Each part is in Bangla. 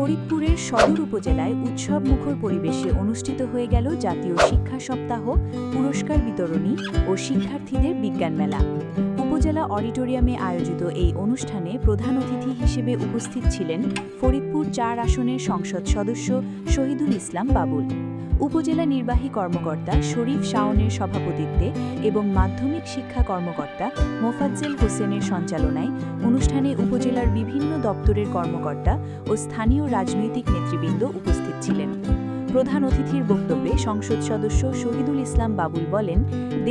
ফরিদপুরের সদর উপজেলায় উৎসবমুখর পরিবেশে অনুষ্ঠিত হয়ে গেল জাতীয় শিক্ষা সপ্তাহ, পুরস্কার বিতরণী ও শিক্ষার্থীদের বিজ্ঞান মেলা। উপজেলা অডিটোরিয়ামে আয়োজিত এই অনুষ্ঠানে প্রধান অতিথি হিসেবে উপস্থিত ছিলেন ফরিদপুর ৪ আসনের সংসদ সদস্য শহীদুল ইসলাম বাবুল। উপজেলা নির্বাহী কর্মকর্তা শরীফ শাওনের সভাপতিত্বে এবং মাধ্যমিক শিক্ষা কর্মকর্তা মোফাজ্জেল হোসেনের সঞ্চালনায় অনুষ্ঠানে উপজেলার বিভিন্ন দপ্তরের কর্মকর্তা ও স্থানীয় রাজনৈতিক নেতৃবৃন্দ উপস্থিত ছিলেন। প্রধান অতিথির বক্তব্যে সংসদ সদস্য শহীদুল ইসলাম বাবুল বলেন,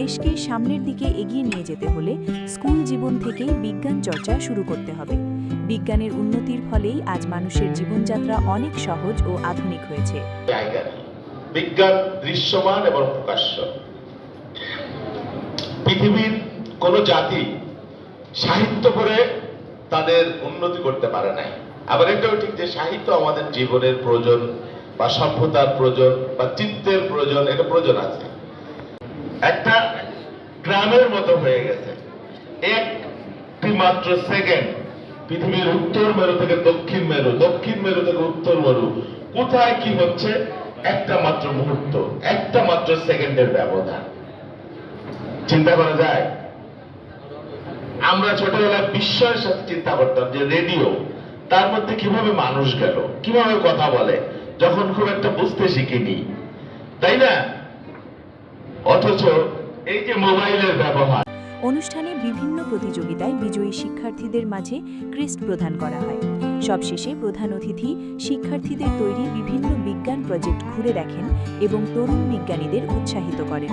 দেশকে সামনের দিকে এগিয়ে নিয়ে যেতে হলে স্কুল জীবন থেকেই বিজ্ঞান চর্চা শুরু করতে হবে। বিজ্ঞানের উন্নতির ফলেই আজ মানুষের জীবনযাত্রা অনেক সহজ ও আধুনিক হয়েছে। বিজ্ঞান দৃশ্যমান এবং প্রকাশ্য। পৃথিবীর কোন জাতি সাহিত্য করে তাদের উন্নতি করতে পারে নাই। আবার এটাও ঠিক যে সাহিত্য আমাদের জীবনের প্রয়োজন বা সভ্যতার প্রয়োজন বা চিত্তের প্রয়োজন, এটা প্রয়োজন আছে। একটা গ্রামের মতো হয়ে গেছে। একটি মাত্র সেকেন্ড পৃথিবীর উত্তর মেরু থেকে দক্ষিণ মেরু, দক্ষিণ মেরু থেকে উত্তর মেরু কোথায় কি হচ্ছে, একটা মাত্র মুহূর্ত, একটা মাত্র সেকেন্ডের ব্যবধান। চিন্তা করা যায়? আমরা ছোটবেলায় বিস্ময়ের সাথে চিন্তা করতাম যে রেডিও, তার মধ্যে কিভাবে মানুষ গেল, কিভাবে কথা বলে, যখন খুব একটা বুঝতে শিখিনি, তাই না? অথচ এই যে মোবাইলের ব্যবহার। অনুষ্ঠানে বিভিন্ন প্রতিযোগিতায় বিজয়ী শিক্ষার্থীদের মাঝে ক্রেস্ট প্রদান করা হয়। সবশেষে প্রধান অতিথি শিক্ষার্থীদের তৈরি বিভিন্ন বিজ্ঞান প্রজেক্ট ঘুরে দেখেন এবং তরুণ বিজ্ঞানীদের উৎসাহিত করেন।